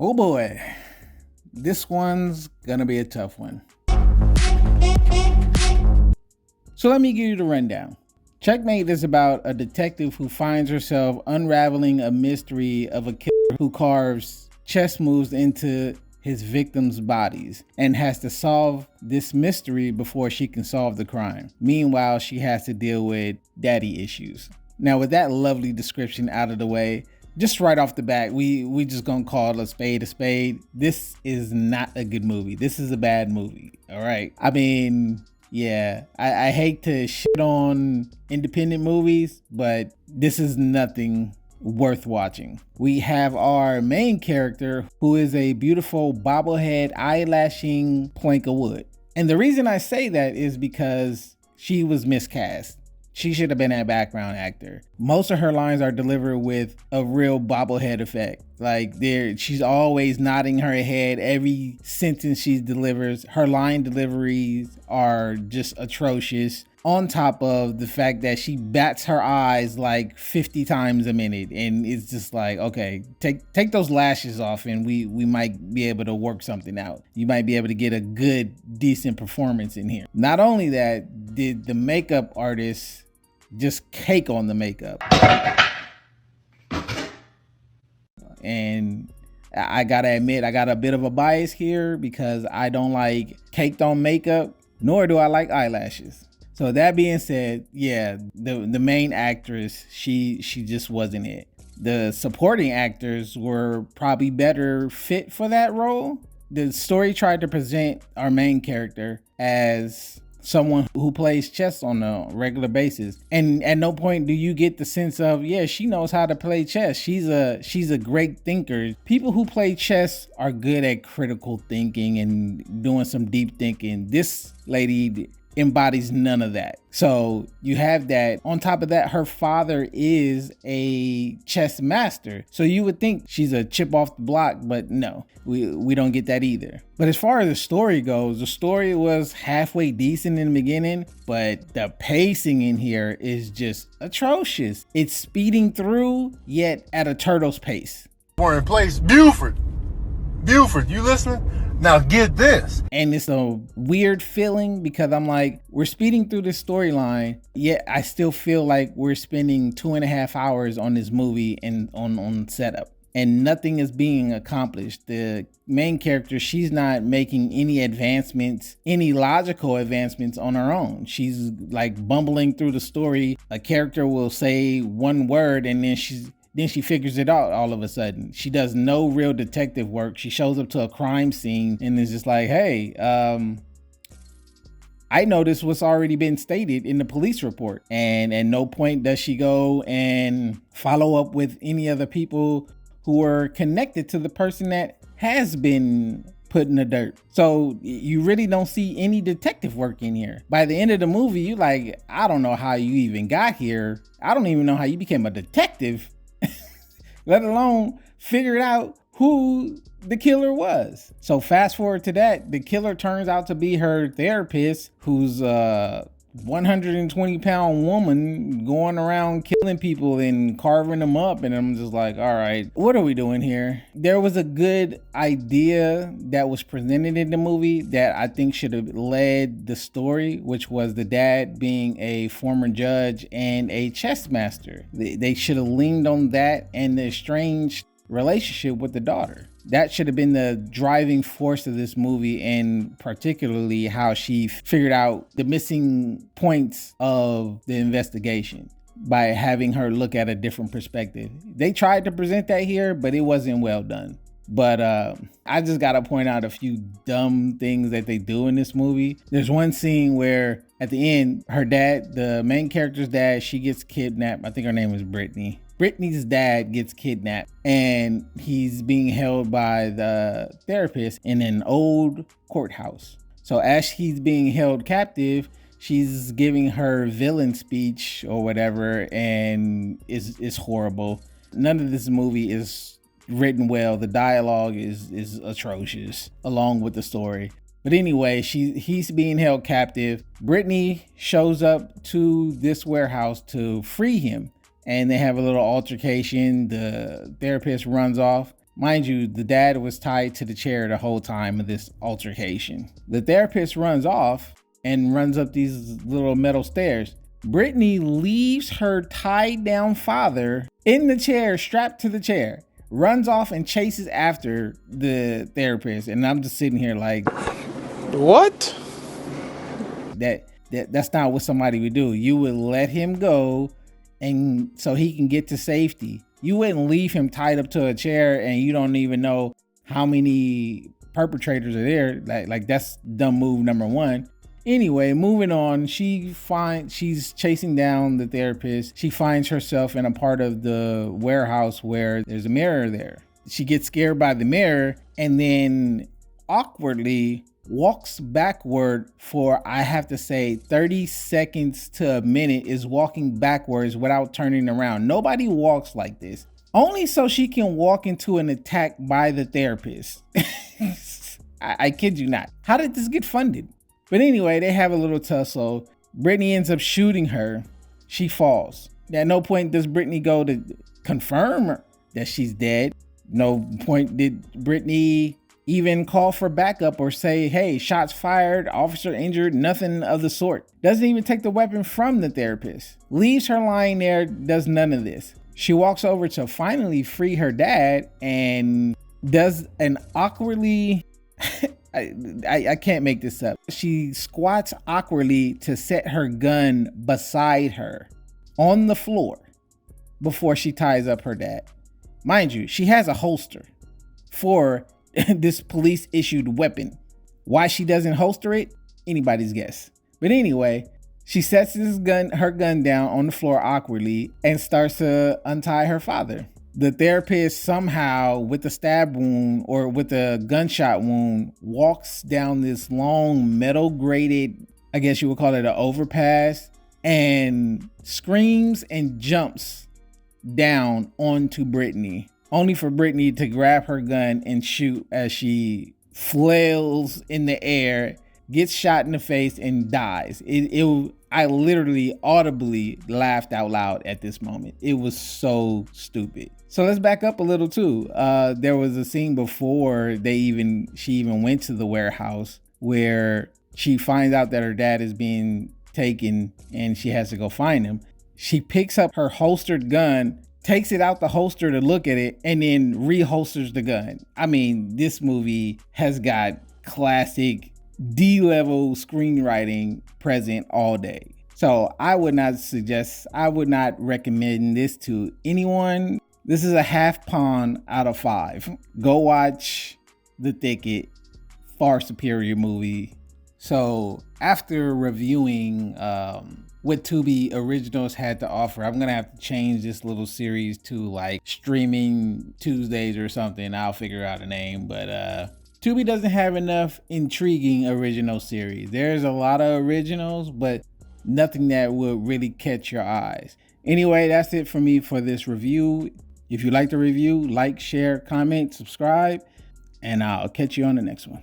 Oh boy, this one's gonna be a tough one. So let me give you the rundown. Checkmate is about a detective who finds herself unraveling a mystery of a killer who carves chess moves into his victims' bodies and has to solve this mystery before she can solve the crime. Meanwhile, she has to deal with daddy issues. Now, with that lovely description out of the way, just right off the bat, we just gonna call a spade a spade. This is not a good movie. This is a bad movie. All right. I mean, yeah, I hate to shit on independent movies, but this is nothing worth watching. We have our main character who is a beautiful bobblehead eyelashing plank of wood. And the reason I say that is because she was miscast. She should have been a background actor. Most of her lines are delivered with a real bobblehead effect. Like she's always nodding her head every sentence she delivers. Her line deliveries are just atrocious. On top of the fact that she bats her eyes like 50 times a minute, and it's just like, okay, take those lashes off and we might be able to work something out. You might be able to get a good, decent performance in here. Not only that, did the makeup artist just cake on the makeup. And I gotta admit, I got a bit of a bias here because I don't like caked on makeup, nor do I like eyelashes. So that being said, yeah, the main actress, she just wasn't it. The supporting actors were probably better fit for that role. The story tried to present our main character as someone who plays chess on a regular basis, and at no point do you get the sense of, yeah, she knows how to play chess. She's a great thinker. People who play chess are good at critical thinking and doing some deep thinking. This lady embodies none of that. So you have that. On top of that, her father is a chess master. So you would think she's a chip off the block, but no, we don't get that either. But as far as the story goes, the story was halfway decent in the beginning, but the pacing in here is just atrocious. It's speeding through, yet at a turtle's pace. We're in place. Buford, you listening? Now get this. And it's a weird feeling because I'm like, we're speeding through this storyline, yet I still feel like we're spending 2.5 hours on this movie and on setup, and nothing is being accomplished. The main character, she's not making any advancements, any logical advancements on her own. She's like bumbling through the story. A character will say one word and then she figures it out all of a sudden. She does no real detective work. She shows up to a crime scene and is just like, hey, I noticed what's already been stated in the police report. And at no point does she go and follow up with any other people who are connected to the person that has been put in the dirt. So you really don't see any detective work in here. By the end of the movie, you're like, I don't know how you even got here. I don't even know how you became a detective, let alone figured out who the killer was. So fast forward to that, the killer turns out to be her therapist, who's a 120-pound woman going around killing people and carving them up. And I'm just like, all right, what are we doing here? There was a good idea that was presented in the movie that I think should have led the story, which was the dad being a former judge and a chess master. They should have leaned on that and the estranged relationship with the daughter. That should have been the driving force of this movie, and particularly how she figured out the missing points of the investigation by having her look at a different perspective. They tried to present that here, but it wasn't well done. But I just gotta point out a few dumb things that they do in this movie. There's one scene where at the end, her dad, the main character's dad, she gets kidnapped. I think her name is Brittany. Brittany's dad gets kidnapped and he's being held by the therapist in an old courthouse. So as he's being held captive, she's giving her villain speech or whatever, and it's horrible. None of this movie is written well. The dialogue is atrocious along with the story. But anyway, he's being held captive. Brittany shows up to this warehouse to free him, and they have a little altercation. The therapist runs off. Mind you, the dad was tied to the chair the whole time of this altercation. The therapist runs off and runs up these little metal stairs. Brittany leaves her tied down father in the chair, strapped to the chair, runs off and chases after the therapist. And I'm just sitting here like, what? That's not what somebody would do. You would let him go and so he can get to safety. You wouldn't leave him tied up to a chair and you don't even know how many perpetrators are there. Like that's dumb move number one. Anyway, moving on, she's chasing down the therapist. She finds herself in a part of the warehouse where there's a mirror there. She gets scared by the mirror and then awkwardly walks backward for, I have to say, 30 seconds to a minute is walking backwards without turning around. Nobody walks like this. Only so she can walk into an attack by the therapist. I kid you not. How did this get funded? But anyway, they have a little tussle. Brittany ends up shooting her. She falls. At no point does Brittany go to confirm that she's dead. No point did Brittany even call for backup or say, hey, shots fired, officer injured, nothing of the sort. Doesn't even take the weapon from the therapist. Leaves her lying there, does none of this. She walks over to finally free her dad and does an awkwardly... I can't make this up. She squats awkwardly to set her gun beside her on the floor before she ties up her dad. Mind you, she has a holster for this police issued weapon. Why she doesn't holster it, anybody's guess. But anyway, she sets her gun down on the floor awkwardly and starts to untie her father. The therapist somehow, with a stab wound or with a gunshot wound, walks down this long metal grated, I guess you would call it an overpass, and screams and jumps down onto Brittany, only for Brittany to grab her gun and shoot as she flails in the air, gets shot in the face and dies. I literally audibly laughed out loud at this moment. It was so stupid. So let's back up a little too. There was a scene before she even went to the warehouse where she finds out that her dad is being taken and she has to go find him. She picks up her holstered gun, takes it out the holster to look at it, and then reholsters the gun. I mean, this movie has got classic D-level screenwriting present all day. So I would not recommend this to anyone. This is a half pawn out of 5. Go watch The Thicket. Far superior movie. So after reviewing what Tubi Originals had to offer, I'm gonna have to change this little series to like Streaming Tuesdays or something. I'll figure out a name, but Tubi doesn't have enough intriguing original series. There's a lot of originals, but nothing that will really catch your eyes. Anyway, that's it for me for this review. If you like the review, like, share, comment, subscribe, and I'll catch you on the next one.